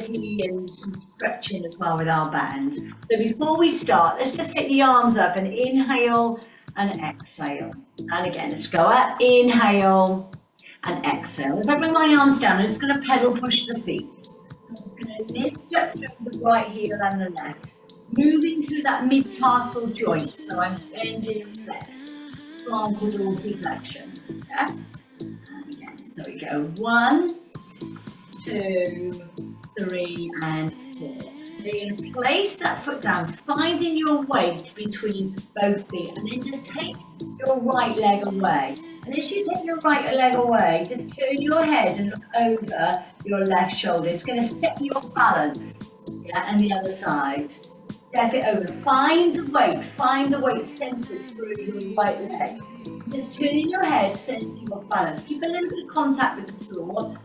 and some stretching as well with our band. So before we start, let's just take the arms up and inhale and exhale. And again, let's go up, inhale and exhale. As I bring my arms down, I'm just going to pedal push the feet. I'm just going to lift up through the right heel and the left, moving through that mid-tarsal joint. So I'm bending and flexed, planted dorsiflexion. Yeah? And again, so we go 1, 2, 3 and 4. Then place that foot down, finding your weight between both feet, and then just take your right leg away. And as you take your right leg away, just turn your head and look over your left shoulder. It's going to set you off balance. Yeah, and the other side. Step it over. Find the weight centered through your right leg. Just turning your head, sense you off balance. Keep a little bit of contact with the floor.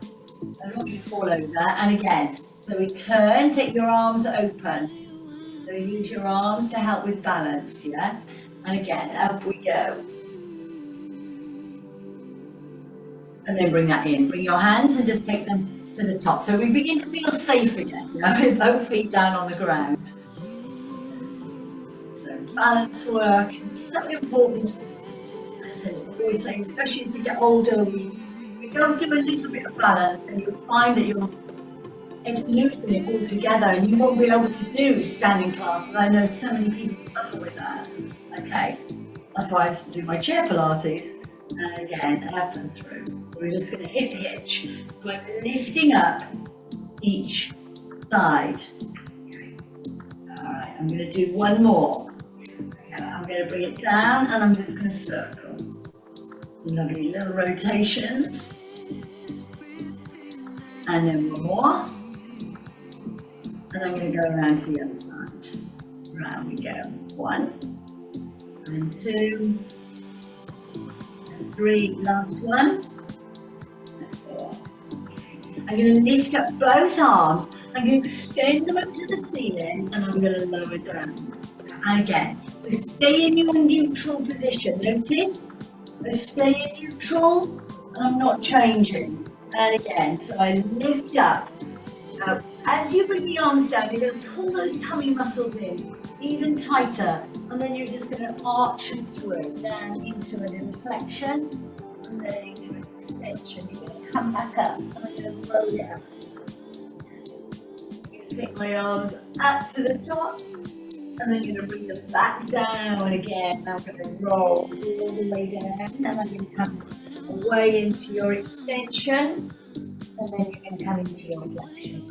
I don't want you to fall over. And again, so we turn, take your arms open. So use your arms to help with balance, yeah? And again, up we go. And then bring that in. Bring your hands and just take them to the top. So we begin to feel safe again, you know, with both feet down on the ground. So balance work, it's so important. I always say, especially as we get older, we don't do a little bit of balance and you'll find that you'll loosen it all together and you won't be able to do standing classes. I know so many people suffer with that. Okay, that's why I do my chair Pilates. And again, up and through. So we're just going to hip hitch, like lifting up each side. Okay. All right, I'm going to do one more. Okay, I'm going to bring it down and I'm just going to circle. Lovely little rotations. And then one more. And I'm going to go around to the other side. Round we go. 1 and 2 and 3. Last one. And 4. I'm going to lift up both arms. I'm going to extend them up to the ceiling and I'm going to lower down. And again, so stay in your neutral position. Notice, I stay in neutral and I'm not changing. And again, so I lift up. Now, as you bring the arms down, you're going to pull those tummy muscles in even tighter, and then you're just going to arch them through, down into an inflection, and then into an extension. You're going to come back up, and I'm going to roll it up. I'm going to take my arms up to the top, and then I'm going to bring them back down, and again, I'm going to roll all the way down, and I'm going to come away into your extension, and then you can come into your flexion.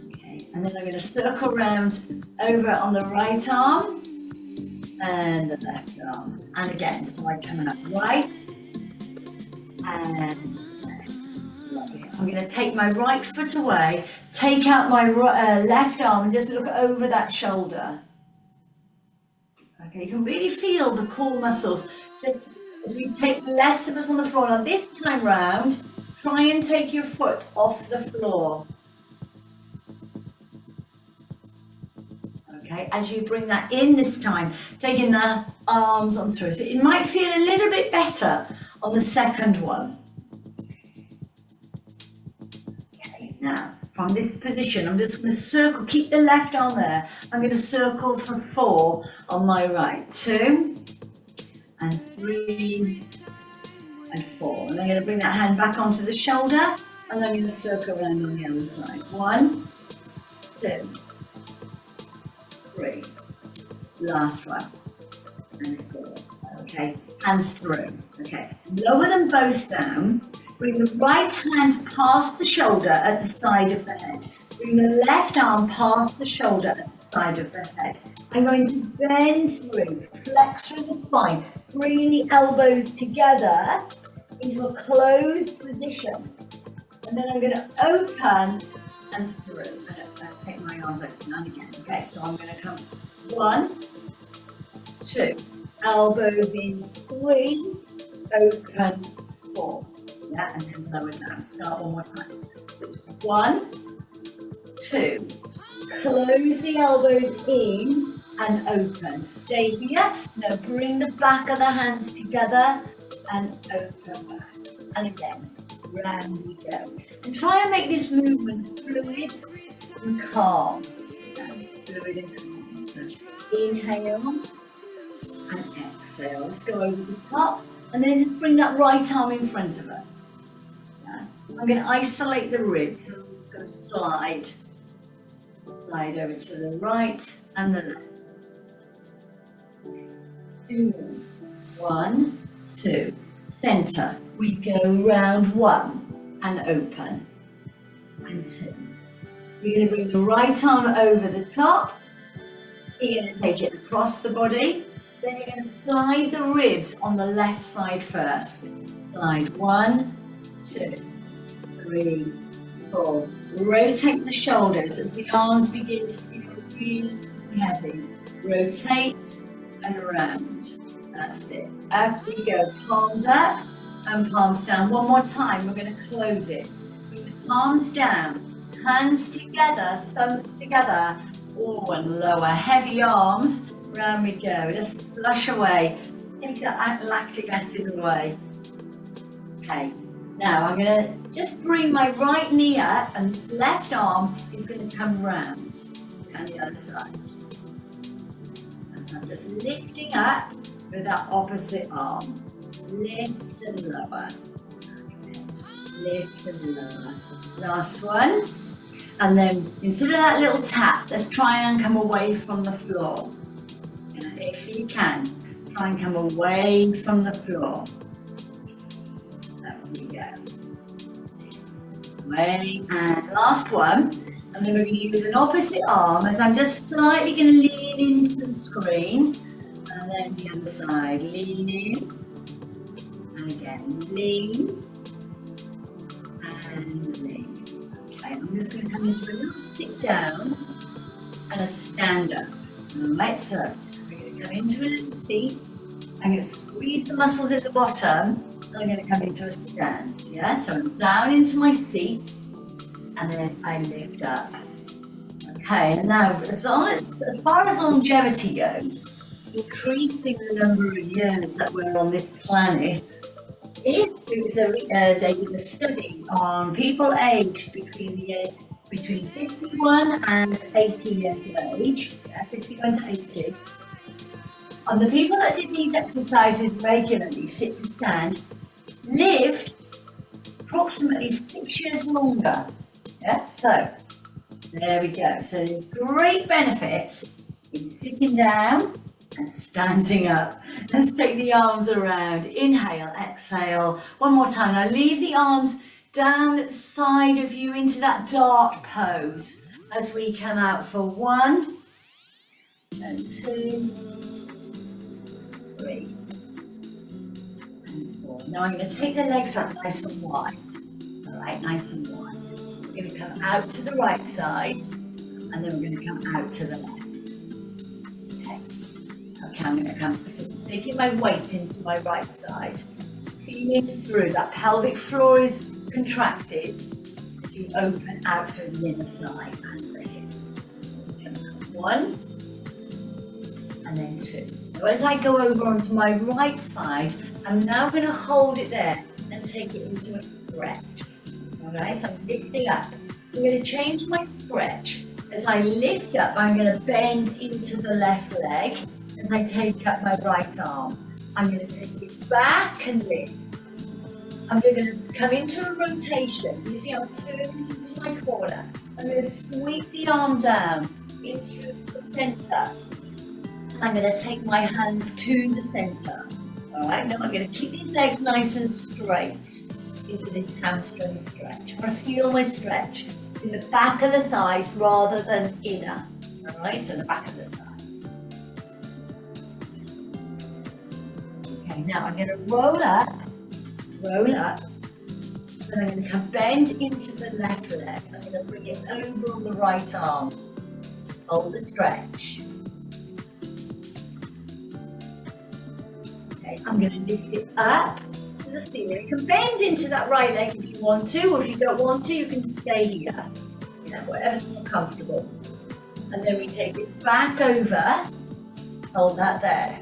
Okay, and then I'm going to circle around over on the right arm and the left arm. And again, so I come up right and left. Lovely. I'm going to take my right foot away, take out my left arm and just look over that shoulder. Okay, you can really feel the core muscles. Just as we take less of us on the floor. Now this time round, try and take your foot off the floor. Okay, as you bring that in this time, taking the arms on through. So it might feel a little bit better on the second one. Okay, now from this position, I'm just going to circle, keep the left arm there. I'm going to circle for 4 on my right. 2 and 3 and 4. And I'm going to bring that hand back onto the shoulder and I'm going to circle around on the other side. 1, 2, 3. Last one. And 4. Okay, hands through. Okay, lower them both down. Bring the right hand past the shoulder at the side of the head. Bring the left arm past the shoulder at the side of the head. I'm going to bend through, flex through the spine, bringing the elbows together into a closed position. And then I'm going to open and through. And take my arms open and again. Okay, so I'm going to come 1, 2, elbows in, 3, open, 4. Yeah, and then lower down. Start one more time. It's 1, 2, close the elbows in and open. Stay here. Now bring the back of the hands together and open back. And again, round we go. And try and make this movement fluid and calm. Fluid and calm. So inhale and exhale. Let's go over the top. And then just bring that right arm in front of us. Yeah. I'm going to isolate the ribs. So I'm just going to slide over to the right and the left. 2, 1, 2. Center. We go round 1 and open. And 2. You're going to bring the right arm over the top. You're going to take it across the body. Then you're going to slide the ribs on the left side first. Slide 1, 2, 3, 4. Rotate the shoulders as the arms begin to become really heavy. Rotate and around. That's it. Up we go. Palms up and palms down. One more time. We're going to close it. Bring the palms down. Hands together. Thumbs together. Oh, and lower. Heavy arms. Round we go. Just flush away. Take that lactic acid away. Okay. Now I'm going to just bring my right knee up and this left arm is going to come round and the other side. So I'm just lifting up with that opposite arm. Lift and lower. Lift and lower. Last one. And then instead of that little tap, let's try and come away from the floor. If you can, try and come away from the floor. There we go. Away. And last one. And then we're going to use an opposite arm as I'm just slightly going to lean into the screen. And then the other side. Lean in. And again, lean. And lean. Okay, I'm just going to come into a little sit down and a stand up. Alright, so we're going to come into a little seat. I'm going to squeeze the muscles at the bottom. And I'm going to come into a stand. Yeah, so I'm down into my seat. And then I lift up. Okay, and now as far as longevity goes, increasing the number of years that we're on this planet, if it was they did a study on people aged between 51 and 80 years of age, 51 to 80, and the people that did these exercises regularly, sit to stand, lived approximately 6 years longer. Yeah, so there we go. So there's great benefits in sitting down and standing up. Let's take the arms around. Inhale, exhale. One more time. Now leave the arms down at the side of you into that dart pose as we come out for 1 and 2, 3 and 4. Now I'm going to take the legs up nice and wide. All right, nice and wide. We're going to come out to the right side and then we're going to come out to the left. Okay, I'm going to come, just taking my weight into my right side, feeling through. That pelvic floor is contracted as you open out through the inner thigh and the hip. 1 and then 2. So as I go over onto my right side, I'm now going to hold it there and take it into a stretch. Alright, so I'm lifting up. I'm going to change my stretch. As I lift up, I'm going to bend into the left leg. As I take up my right arm, I'm going to take it back and lift. I'm going to come into a rotation. You see, I'm turning into my corner. I'm going to sweep the arm down into the center. I'm going to take my hands to the center. All right, now I'm going to keep these legs nice and straight into this hamstring stretch. I want to feel my stretch in the back of the thighs rather than inner. All right, so the back of the thighs. Okay, now I'm going to roll up, then I'm going to come bend into the left leg. I'm going to bring it over on the right arm. Hold the stretch. Okay, I'm going to lift it up to the ceiling. You can bend into that right leg if you want to, or if you don't want to, you can stay here. You know, whatever's more comfortable. And then we take it back over, hold that there.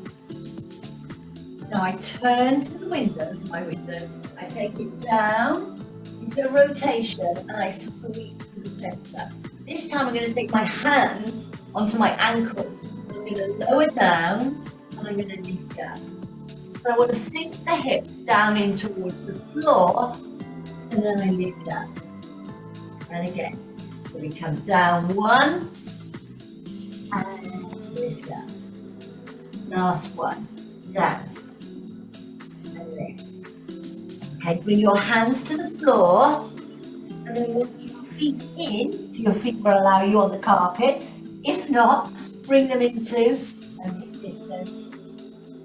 Now I turn to the window, I take it down into into a rotation and I sweep to the center. This time I'm going to take my hand onto my ankles. I'm going to lower down and I'm going to lift up. So I want to sink the hips down in towards the floor and then I lift up. And again, so we come down one and lift up. Last one, down and lift. Okay, bring your hands to the floor and then walk your feet in. Your feet will allow you on the carpet. If not, bring them into a hip distance.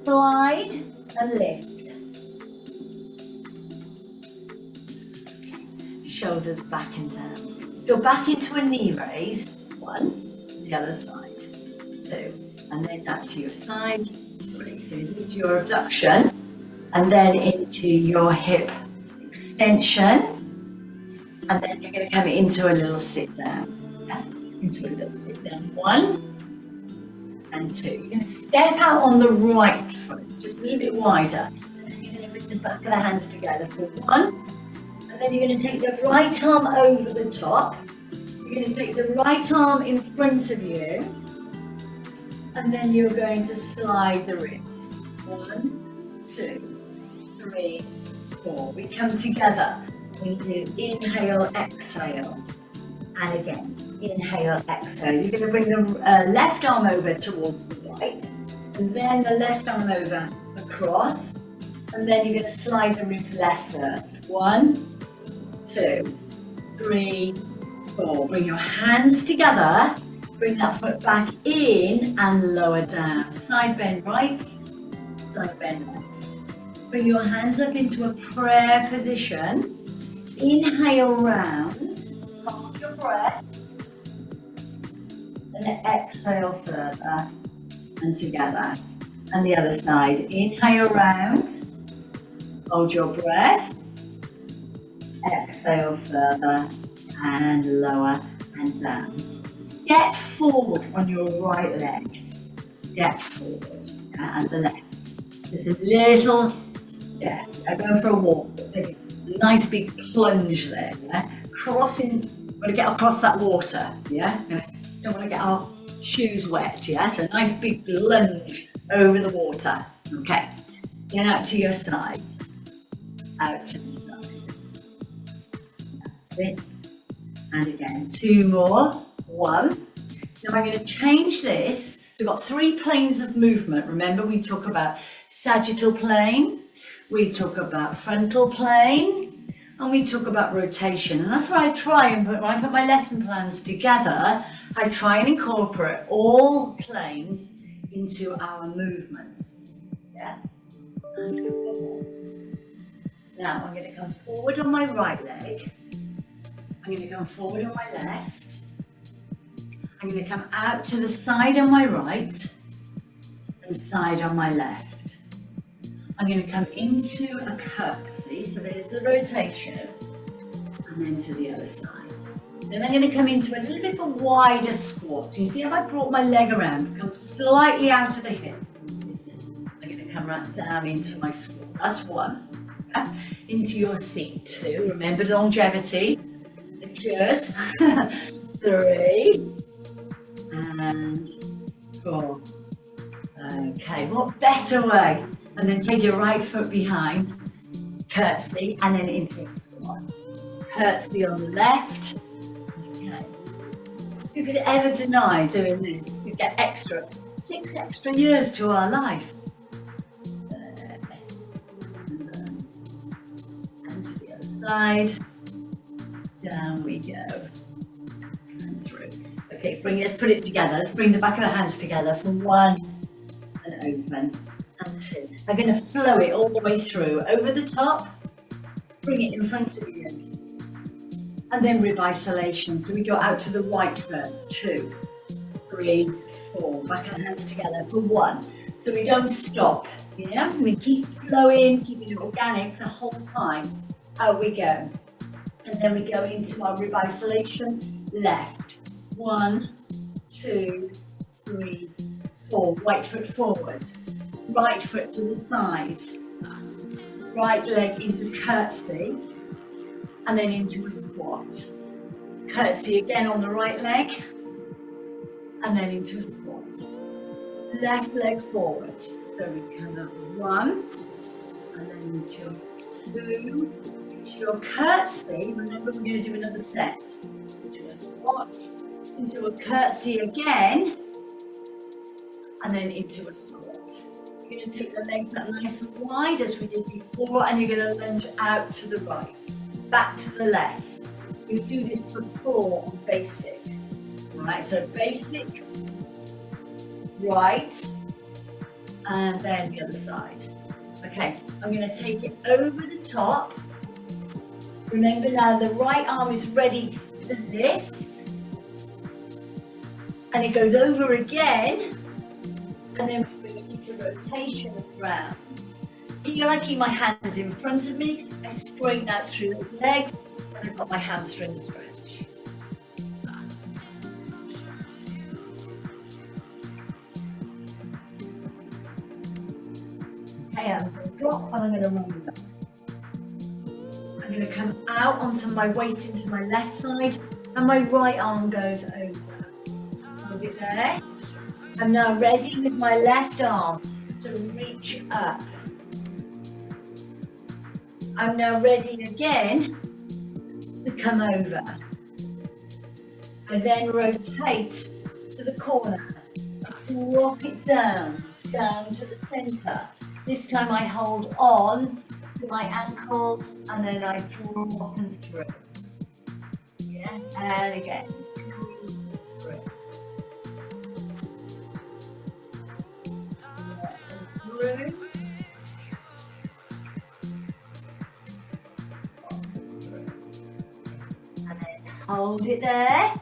Slide and lift. Shoulders back and down. Go back into a knee raise. One, the other side. Two, and then back to your side. Three, so into your abduction. And then into your hip extension. And then you're going to come into a little sit down. Yeah? Into a little sit down. One and two. You're going to step out on the right foot, just a little bit wider. And then you're going to bring the back of the hands together for one. And then you're going to take the right arm over the top. You're going to take the right arm in front of you. And then you're going to slide the ribs. One, two, 3, 4. We come together. We do inhale, exhale. And again, inhale, exhale. You're going to bring the left arm over towards the right. And then the left arm over across. And then you're going to slide the rib left first. 1, 2, 3, 4. Bring your hands together. Bring that foot back in and lower down. Side bend right, side bend left. Bring your hands up into a prayer position. Inhale round, hold your breath. And exhale further and together. And the other side. Inhale round, hold your breath. Exhale further and lower and down. Step forward on your right leg. Step forward and the left. Just a little step. I'm going for a walk. Take a nice big plunge there. Yeah? Crossing. We're going to get across that water. Yeah. Don't want to get our shoes wet. Yeah. So a nice big lunge over the water. Okay. Then out to your side. Out to the side. That's it. And again, 2 more. 1. Now I'm going to change this. So we've got 3 planes of movement. Remember, we talk about sagittal plane, we talk about frontal plane, and we talk about rotation. And that's what I try and put, when I put my lesson plans together, I try and incorporate all planes into our movements. Yeah. Now I'm going to come forward on my right leg. I'm going to come forward on my left. I'm going to come out to the side on my right and side on my left. I'm going to come into a curtsy, so there's the rotation, and then to the other side. Then I'm going to come into a little bit of a wider squat. You see how I brought my leg around, come slightly out of the hip. I'm going to come right down into my squat. That's 1. Into your seat. 2. Remember longevity. The cheers. 3. And 4. Okay, what better way? And then take your right foot behind, curtsy, and then into a squat. Curtsy on the left. Okay. Who could ever deny doing this? You get 6 extra years to our life. And to the other side. Down we go. And through. Okay, let's put it together. Let's bring the back of the hands together for 1 and open. And 2. I'm going to flow it all the way through, over the top, bring it in front of you, and then rib isolation. So we go out to the right first. 2, 3, 4. Back of the hands together for 1. So we don't stop. Yeah, we keep flowing, keeping it organic the whole time. Out we go, and then we go into our rib isolation. Left. 1, 2, 3, 4. Right foot forward. Right foot to the side, right leg into curtsy, and then into a squat. Curtsy again on the right leg, and then into a squat. Left leg forward. So we come up 1, and then into 2, into your curtsy. Remember, we're going to do another set. Into a squat, into a curtsy again, and then into a squat. You're going to take the legs up nice and wide as we did before, and you're going to lunge out to the right, back to the left. You do this for 4 on basic. All right, so basic, right, and then the other side. Okay, I'm going to take it over the top. Remember now, the right arm is ready to lift, and it goes over again, and then we're going to do a rotation around. Here I keep my hands in front of me, I straighten out through those legs, and I've got my hamstring stretch. Okay, I'm going to drop and I'm going to roll it up. I'm going to come out onto my weight into my left side, and my right arm goes over. Hold it there. I'm now ready with my left arm to reach up. I'm now ready again to come over. I then rotate to the corner, drop it down to the center. This time I hold on to my ankles and then I drop and through. Yeah, and again, through. Through. Hold it there,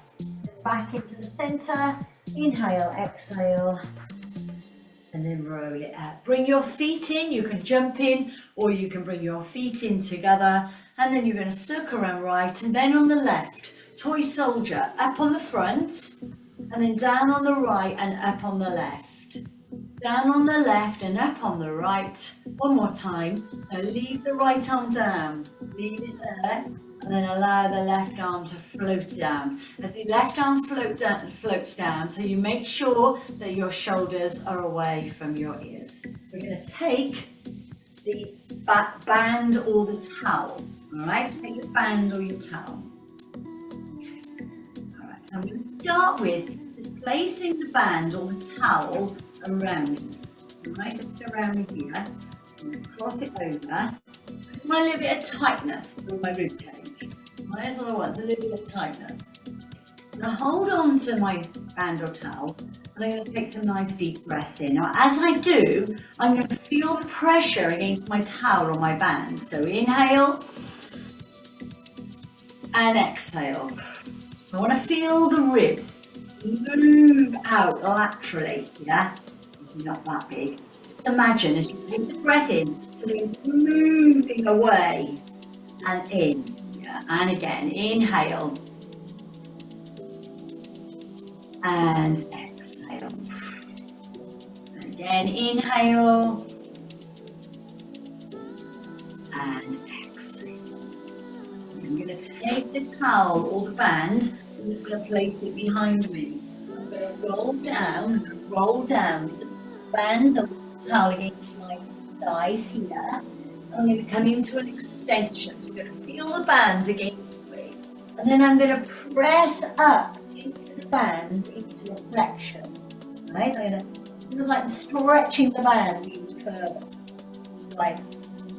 back into the center, inhale, exhale, and then roll it out. Bring your feet in, you can jump in, or you can bring your feet in together, and then you're going to circle around right, and then on the left, toy soldier, up on the front, and then down on the right, and up on the left. Down on the left, and up on the right. One more time. Now leave the right arm down, leave it there, and then allow the left arm to float down. As the left arm floats down, so you make sure that your shoulders are away from your ears. We're going to take the band or the towel. All right, so take your band or your towel. Okay. All right, so I'm going to start with just placing the band or the towel around me. All right, just around me here. I'm going to cross it over. Just want a little bit of tightness through my rib cage. That's all I want, a little bit of tightness. Now hold on to my band or towel, and I'm going to take some nice deep breaths in. Now as I do, I'm going to feel the pressure against my towel or my band. So inhale and exhale. So I want to feel the ribs move out laterally, yeah? It's not that big. Just imagine as you take the breath in, so they're moving away and in. And again, inhale and exhale. And again, inhale and exhale. I'm going to take the towel or the band, I'm just going to place it behind me. I'm going to roll down the band or the towel against my thighs here. I'm going to come into an extension, so I'm going to feel the band against me, and then I'm going to press up into the band into a flexion. Right? I'm going to feel like stretching the band even further. Like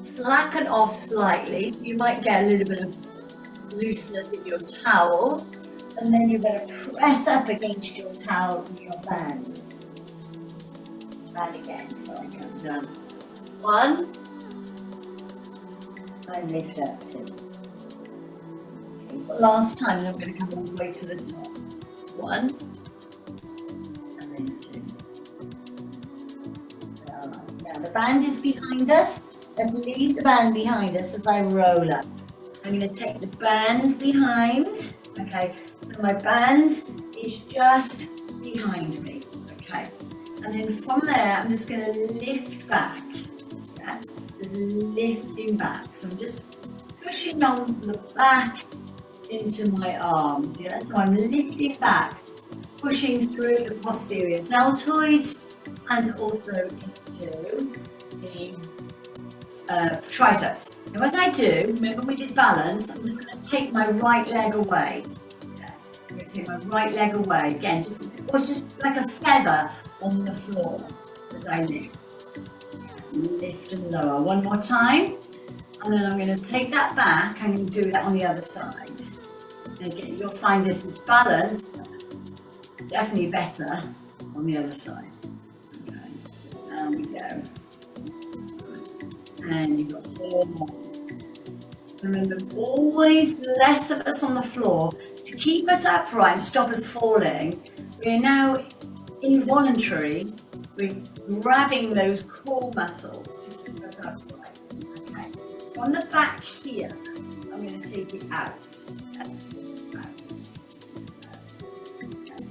slacken off slightly, so you might get a little bit of looseness in your towel, and then you're going to press up against your towel and your band. And again, so I come down. 1. And lift up 2. Okay, but last time, I'm going to come all the way to the top. 1, and then 2. All right. Now the band is behind us. Let's leave the band behind us as I roll up. I'm going to take the band behind. Okay, so my band is just behind me. Okay, and then from there, I'm just going to lift back. Yeah. Just lifting back. So I'm just pushing on the back into my arms. Yeah, so I'm lifting back, pushing through the posterior deltoids and also into the triceps. Now as I do, remember we did balance, I'm just going to take my right leg away. Okay. I'm going to take my right leg away. Again, just like a feather on the floor as I lift. Lift and lower. One more time. And then I'm going to take that back. I'm going to do that on the other side. And again, you'll find this is balance. Definitely better on the other side. Okay. There we go. And you've got 4 more. Remember, always less of us on the floor to keep us upright and stop us falling. We're now involuntary. We're grabbing those core muscles to keep us upright. Okay. So on the back here, I'm going to take it out.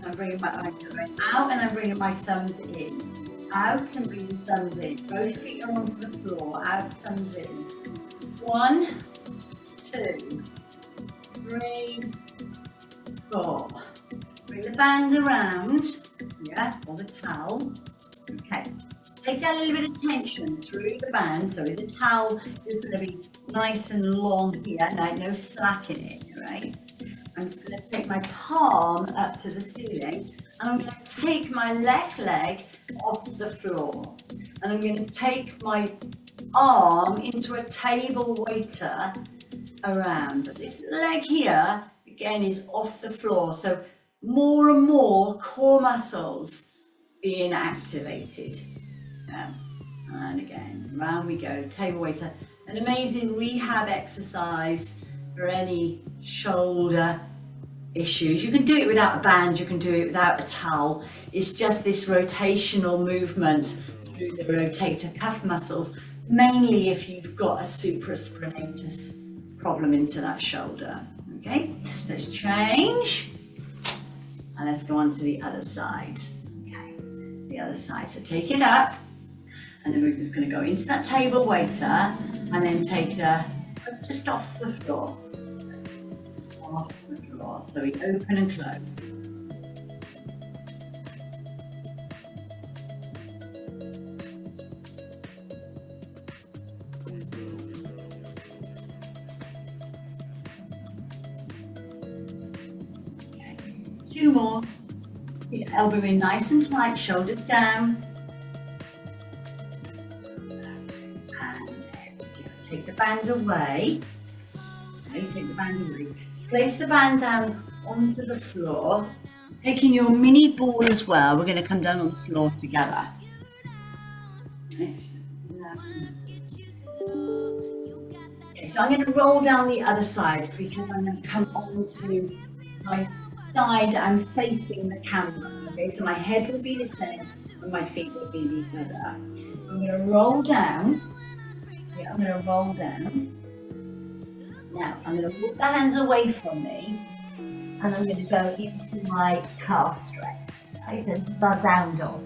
So I'm bringing my eyes out and I'm bringing my thumbs in. Out and bringing thumbs in. Both feet are onto the floor. Out, thumbs in. 1, 2, 3, 4. Bring the band around. Yeah, or the towel. Okay. Take that little bit of tension through the band. So the towel is going to be nice and long here. No slack in it, right? I'm just going to take my palm up to the ceiling and I'm going to take my left leg off the floor and I'm going to take my arm into a table waiter around. But this leg here, again, is off the floor. So more and more core muscles being activated. Yeah. And again, round we go, table waiter. An amazing rehab exercise for any shoulder issues. You can do it without a band, you can do it without a towel. It's just this rotational movement through the rotator cuff muscles, mainly if you've got a supraspinatus problem into that shoulder. Okay, let's change and let's go on to the other side. Okay, the other side. So take it up and then we're just going to go into that table waiter and then take the just off the floor. Just off the floor. So we open and close. Okay, 2 more. Keep the elbow in nice and tight, shoulders down. Take the band away. Okay, take the band away. Place the band down onto the floor. Taking your mini ball as well. We're going to come down on the floor together. Okay, so I'm going to roll down the other side because I'm going to come onto my side. I'm facing the camera. Okay, so my head will be the same and my feet will be the other. I'm going to roll down. I'm going to roll down. Now I'm going to walk the hands away from me and I'm going to go into my calf stretch. Okay, so this is our down dog.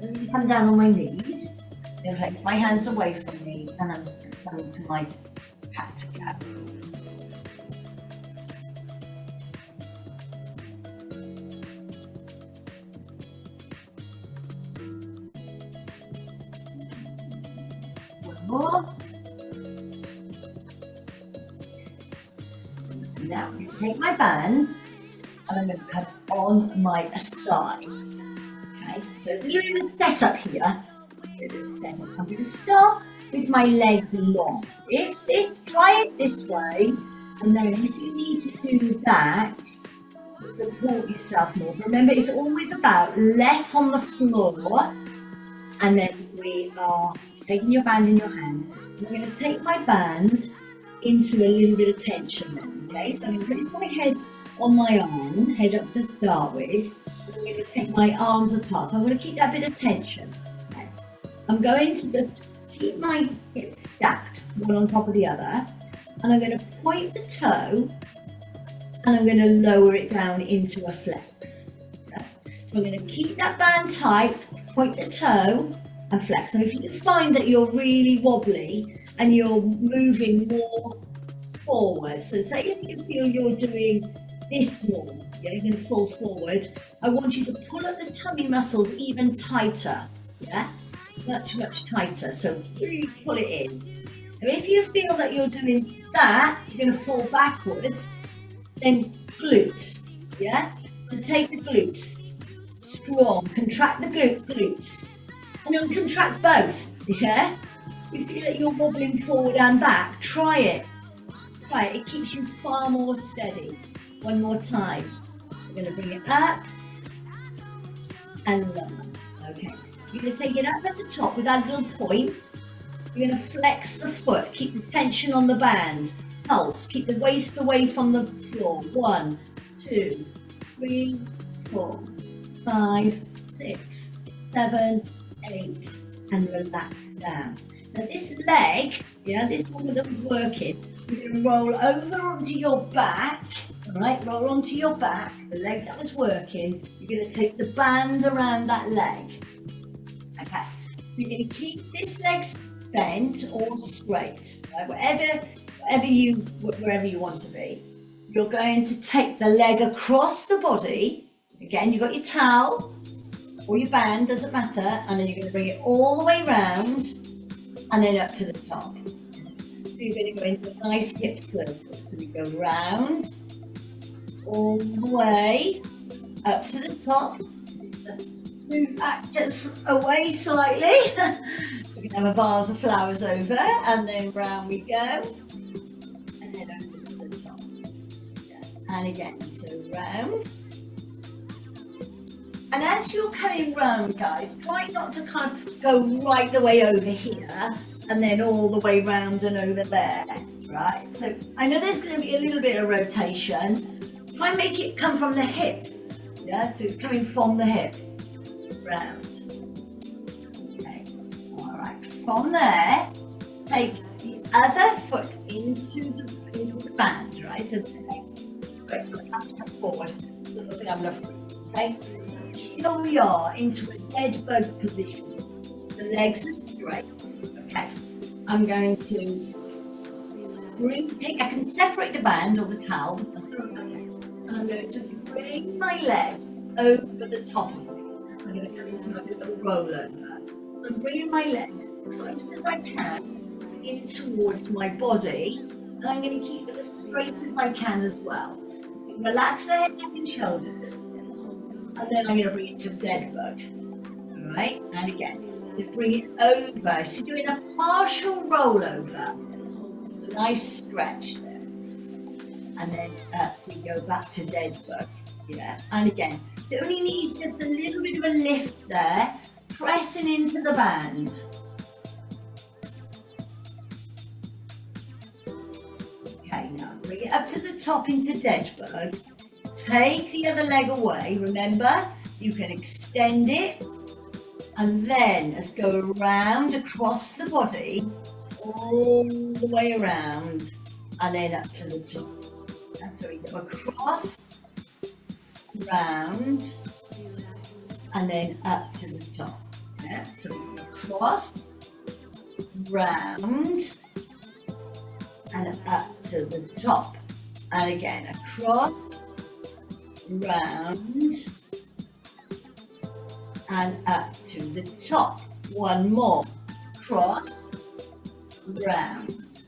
I'm going to come down on my knees. I'm going to place my hands away from me and I'm just going to come into my cat to cat. More. Now I'm going to take my band and I'm going to come on my side. Okay, so it's a little bit of a setup here. I'm going to start with my legs long. Try it this way, and then if you need to do that, support yourself more. Remember, it's always about less on the floor, and then we are taking your band in your hand. I'm going to take my band into a little bit of tension then, okay? So I'm going to place my head on my arm, head up to start with. I'm going to take my arms apart. So I'm going to keep that bit of tension. Okay? I'm going to just keep my hips stacked, one on top of the other. And I'm going to point the toe and I'm going to lower it down into a flex. Okay? So I'm going to keep that band tight, point the toe, and flex. And if you find that you're really wobbly and you're moving more forward, so say if you feel you're doing this more, yeah, you're going to fall forward, I want you to pull up the tummy muscles even tighter, yeah, much tighter, so really pull it in. And if you feel that you're doing that, you're going to fall backwards, then glutes, yeah, so take the glutes, strong, contract the glutes, and then contract both, yeah. If you feel that you're wobbling forward and back, try it. Right, it keeps you far more steady. One more time. We're going to bring it up and lower. Okay. You're going to take it up at the top with that little point. You're going to flex the foot. Keep the tension on the band. Pulse. Keep the waist away from the floor. 1, 2, 3, 4, 5, 6, 7, 8. And relax down. Now this leg, yeah, this one that was working, you're going to roll over onto your back, all right, roll onto your back, the leg that was working, you're going to take the band around that leg, okay, so you're going to keep this leg bent or straight, right? wherever you want to be. You're going to take the leg across the body, again, you've got your towel, or your band, doesn't matter, and then you're going to bring it all the way round, and then up to the top. So you're going to go into a nice hip circle. So we go round, all the way, up to the top. Move back just away slightly. We can have a vase of flowers over, and then round we go. And then over to the top. Yeah. And again, so round. And as you're coming round, guys, try not to kind of go right the way over here and then all the way round and over there, right? So I know there's going to be a little bit of rotation. Try and make it come from the hip, yeah? So it's coming from the hip, round. Okay, all right. From there, take the other foot into the band, right? So great, so I have to come forward. Look at I'm okay? Here we are into a dead bug position. The legs are straight. Okay. I'm going to I can separate the band or the towel. That's all right. And I'm going to bring my legs over the top of me. I'm going to come into a little roll over. I'm bringing my legs as close as I can in towards my body. And I'm going to keep it as straight as I can as well. Relax the head, neck and shoulders. And then I'm going to bring it to dead bug, all right? And again, so bring it over. So doing a partial rollover, nice stretch there. And then we go back to dead bug, yeah? And again, so it only needs just a little bit of a lift there, pressing into the band. Okay, now bring it up to the top into dead bug. Take the other leg away, remember, you can extend it and then let's go around across the body, all the way around and then up to the top. And so we go across, round and then up to the top. Yeah? So we go across, round and up to the top. And again, across, round and up to the top. One more. Cross, round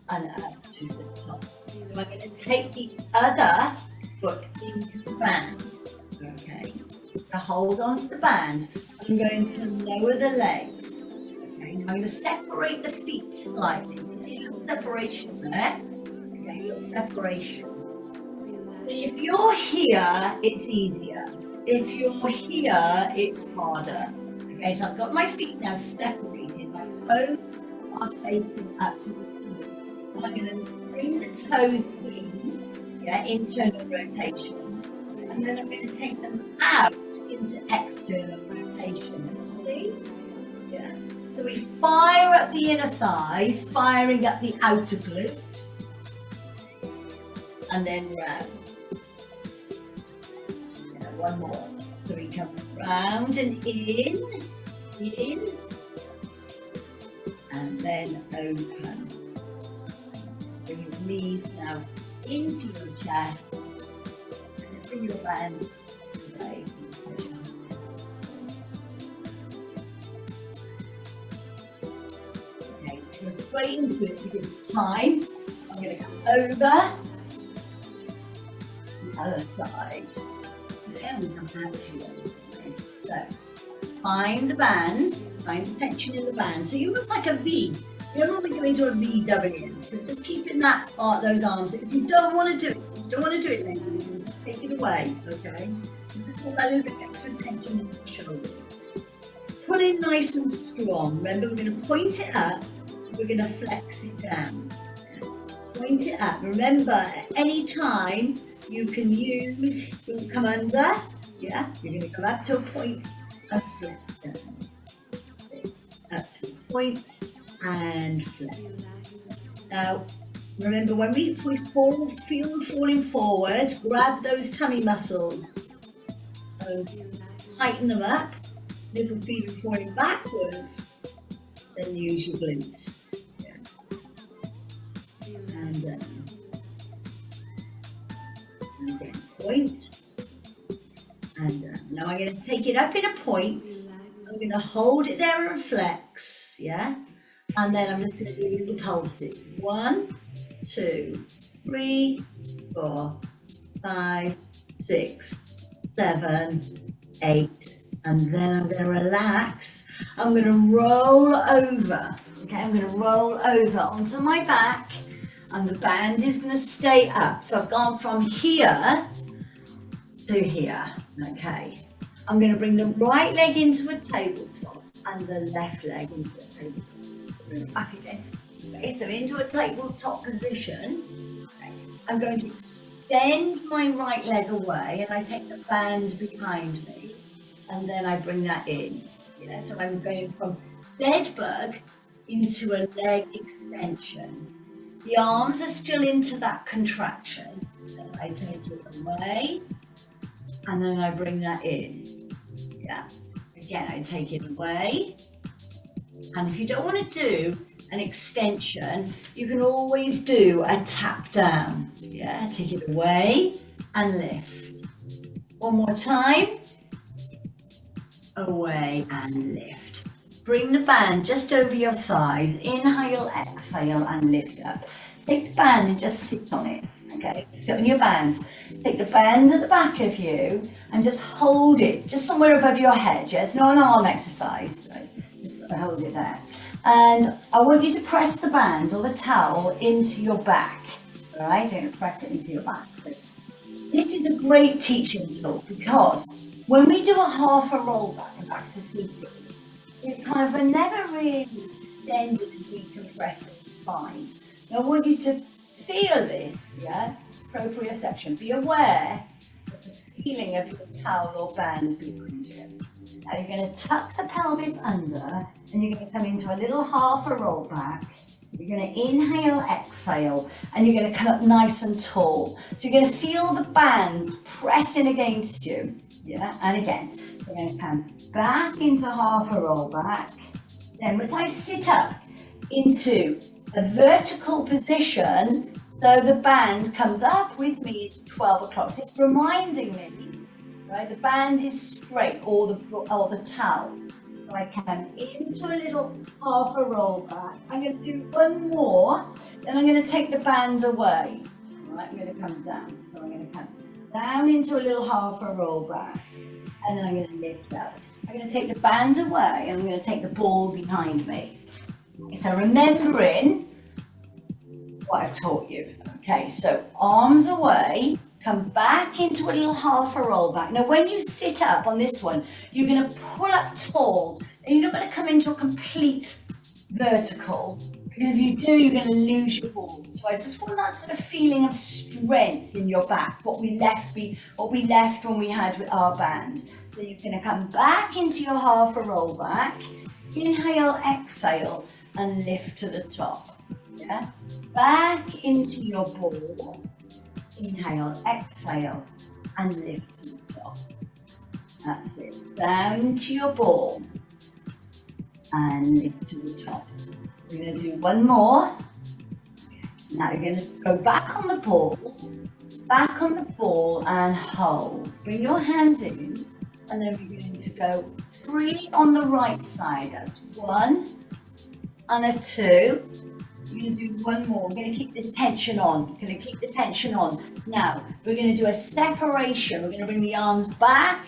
and up to the top. So I'm going to take the other foot into the band. Okay. Now hold on to the band. I'm going to lower the legs. Okay. Now I'm going to separate the feet slightly. You see a little separation there? Okay, a little separation. So if you're here, it's easier. If you're here, it's harder. Okay, so I've got my feet now separated. My toes are facing up to the ceiling. I'm going to bring the toes in, yeah, internal rotation. And then I'm going to take them out into external rotation. See? Yeah. So we fire up the inner thighs, firing up the outer glutes. And then round. One more. So we come round and in, in, and then open. Bring your knees now into your chest, and bring your band away. Okay, go straight into it because it's time. I'm going to come over the other side, and we come back to the other side. So, find the band, find the tension in the band. So you look like a V. You don't want to go into a VW. So just keeping that part, those arms. If you don't want to do it, then you can take it away, okay? You just want that little bit extra tension in the shoulder. Pull in nice and strong. Remember, we're going to point it up. We're going to flex it down. Point it up. Remember, at any time you can use, you'll come under. Yeah, you're going to come up to a point and flex down. Up to a point and flex. Now, remember when we fall, feel falling forward, grab those tummy muscles. So tighten them up. If you're feeling falling backwards, then use your glutes. Yeah. And then point. And now I'm going to take it up in a point. I'm going to hold it there and flex. Yeah. And then I'm just going to do little pulses. 1, 2, 3, 4, 5, 6, 7, 8. And then I'm going to relax. I'm going to roll over. Okay, I'm going to roll over onto my back. And the band is going to stay up. So I've gone from here to here. Okay. I'm going to bring the right leg into a tabletop and the left leg into a tabletop. Back again. Okay, so into a tabletop position. Okay. I'm going to extend my right leg away and I take the band behind me and then I bring that in. Yeah, so I'm going from dead bug into a leg extension. The arms are still into that contraction. So I take it away and then I bring that in. Yeah. Again, I take it away. And if you don't want to do an extension, you can always do a tap down. Yeah, take it away and lift. One more time. Away and lift. Bring the band just over your thighs. Inhale, exhale and lift up. Take the band and just sit on it. Okay, sit on your band. Take the band at the back of you and just hold it just somewhere above your head. Yeah, it's not an arm exercise. Right? Hold it there. And I want you to press the band or the towel into your back. All right, so you're going to press it into your back. This is a great teaching tool because when we do a half a roll back and back to seated, it kind of never really extended and decompressed the spine. Now I want you to feel this, yeah, proprioception. Be aware of the feeling of your towel or band behind you. Now you're going to tuck the pelvis under and you're going to come into a little half a roll back. You're going to inhale, exhale, and you're going to come up nice and tall. So you're going to feel the band pressing against you. Yeah, and again. So we're going to come back into half a roll back. Then once I sit up into a vertical position, so the band comes up with me at 12 o'clock. So it's reminding me. Right, the band is straight, or the towel. So I come into a little half a roll back. I'm going to do one more, then I'm going to take the band away. Right, I'm going to come down. So I'm going to come down into a little half a roll back, and then I'm going to lift up. I'm going to take the band away, and I'm going to take the ball behind me. So remembering what I've taught you. Okay, so arms away. Come back into a little half a roll back. Now, when you sit up on this one, you're going to pull up tall and you're not going to come into a complete vertical because if you do, you're going to lose your balls. So I just want that sort of feeling of strength in your back, what we left when we had with our band. So you're going to come back into your half a roll back, inhale, exhale, and lift to the top. Yeah, back into your ball. Inhale, exhale, and lift to the top. That's it. Down to your ball. and lift to the top. We're going to do one more. Now you're going to go back on the ball and hold. Bring your hands in, and then we're going to go 3 on the right side. That's 1 and a 2. We're going to do one more. We're going to keep this tension on. We're going to keep the tension on. Now, we're going to do a separation. We're going to bring the arms back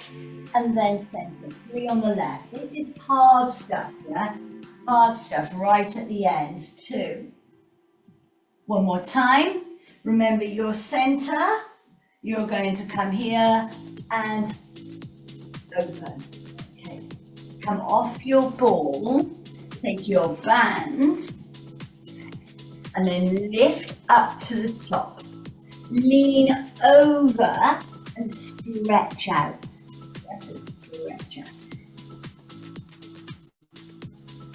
and then center. 3 on the left. This is hard stuff, yeah? Hard stuff right at the end. 2. One more time. Remember your center. You're going to come here and open. Okay. Come off your ball. Take your band. And then lift up to the top. Lean over and stretch out. That's a stretch out.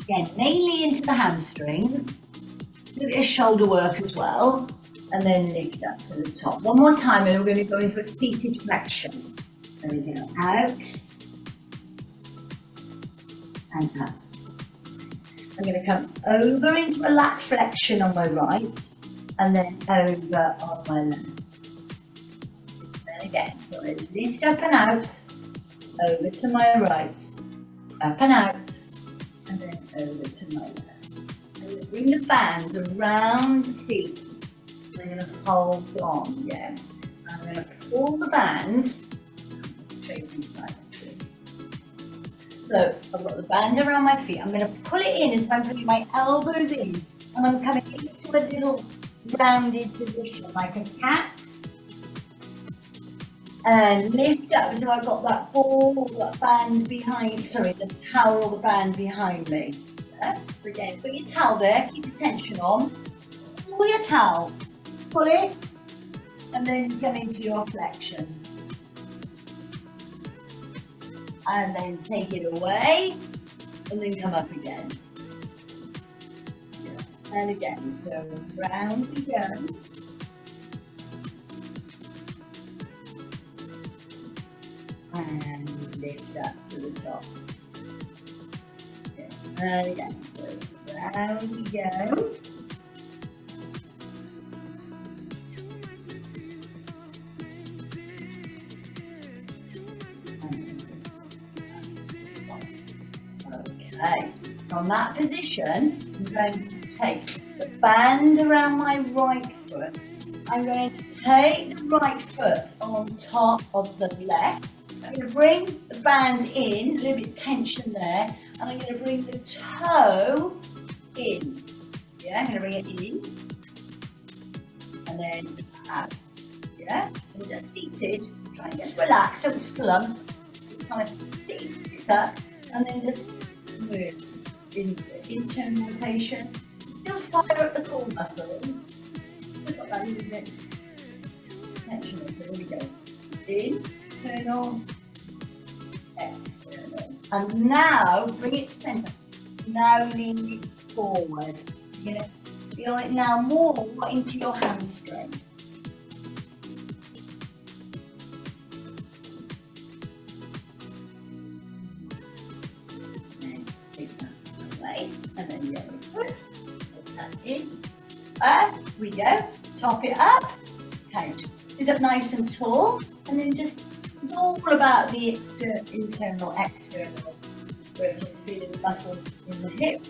Again, mainly into the hamstrings. A little bit of shoulder work as well. And then lift up to the top. One more time, and we're going to go into a seated flexion. There we go. Out. And up. I'm going to come over into a lat flexion on my right, and then over on my left. Then again, so I lift up and out, over to my right, up and out, and then over to my left. I'm going to bring the band around the feet. I'm going to hold on, yeah. I'm going to pull the band, shape inside. So I've got the band around my feet. I'm going to pull it in as if I'm putting my elbows in, and I'm coming into a little rounded position like a cat. And lift up as if I've got that ball, that band behind, sorry, the towel or the band behind me. Yeah? Again, put your towel there, keep the tension on. Pull your towel, pull it, and then you come into your flexion. And then take it away, and then come up again. And again, so round we go. And lift up to the top. And again, so round we go. Okay, from that position, I'm going to take the band around my right foot. I'm going to take the right foot on top of the left. I'm going to bring the band in, a little bit of tension there, and I'm going to bring the toe in. Yeah, I'm going to bring it in, and then out. Yeah, so we're just seated. Try and just relax, don't slump. Just kind of sit up, and then just move into internal rotation. Still fire up the core muscles. Still got that little bit tension. So here we go. Internal, external. And now bring it center. Now lean it forward. You're going to feel it now more into your hamstring. And then the other foot, put that in. Back we go, top it up, okay, sit up nice and tall, and then just, it's all about the internal, external, working, feeling the muscles in the hip,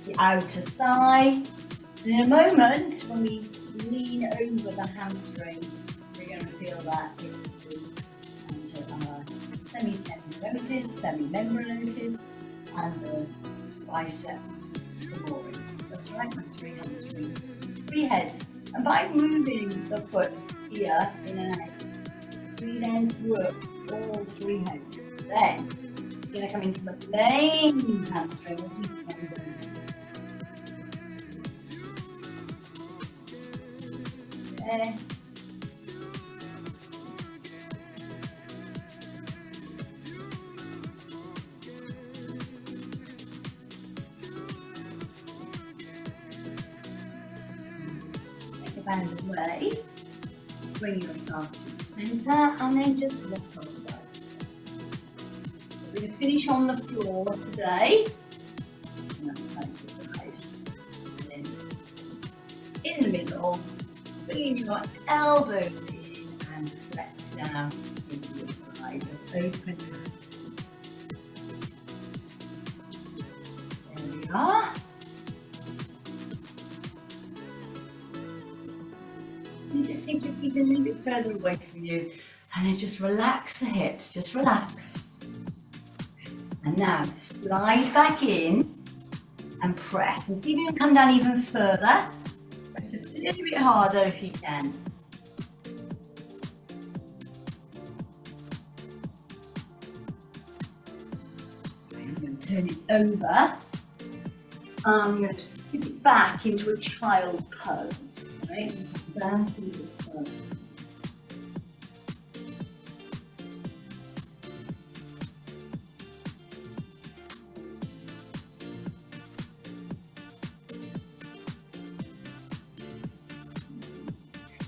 the outer thigh. And in a moment, when we lean over the hamstrings, we're going to feel that into our semi-tendinosis, semi-membranosis, and the biceps femoris. That's right, my 3 hamstrings, 3 heads. And by moving the foot here in and out, we then work all 3 heads. Then we're going to come into the main hamstring as we can go. There. Band away, bring yourself to the center, and then just look on the side. We're going to finish on the floor today. inhale, bringing your elbows in and flex down into your thighs. Just open hands. There we are. You just think your feet a little bit further away from you, and then just relax the hips, just relax. And now slide back in and press, and see if you can come down even further. Press it a little bit harder if you can. I'm going to turn it over. I'm going to sit it back into a child pose. Right? Back into a pose.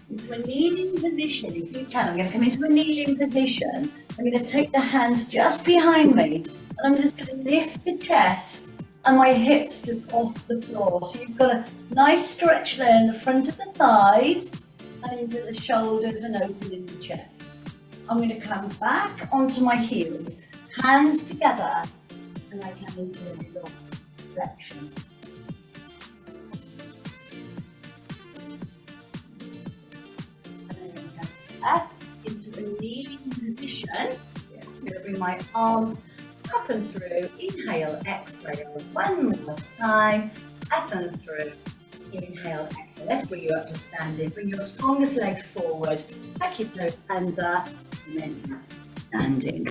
Into a kneeling position, if you can. I'm going to come into a kneeling position. I'm going to take the hands just behind me, and I'm just going to lift the chest and my hips just off the floor. So you've got a nice stretch there in the front of the thighs and into the shoulders and opening the chest. I'm going to come back onto my heels, hands together, and I come into a little flexion. And then I'm going to come back into a kneeling position. I'm going to bring my arms up and through, inhale, exhale, one more time, up and through, inhale, exhale. Let's bring you up to standing. Bring your strongest leg forward, back your toes under, and then up, standing.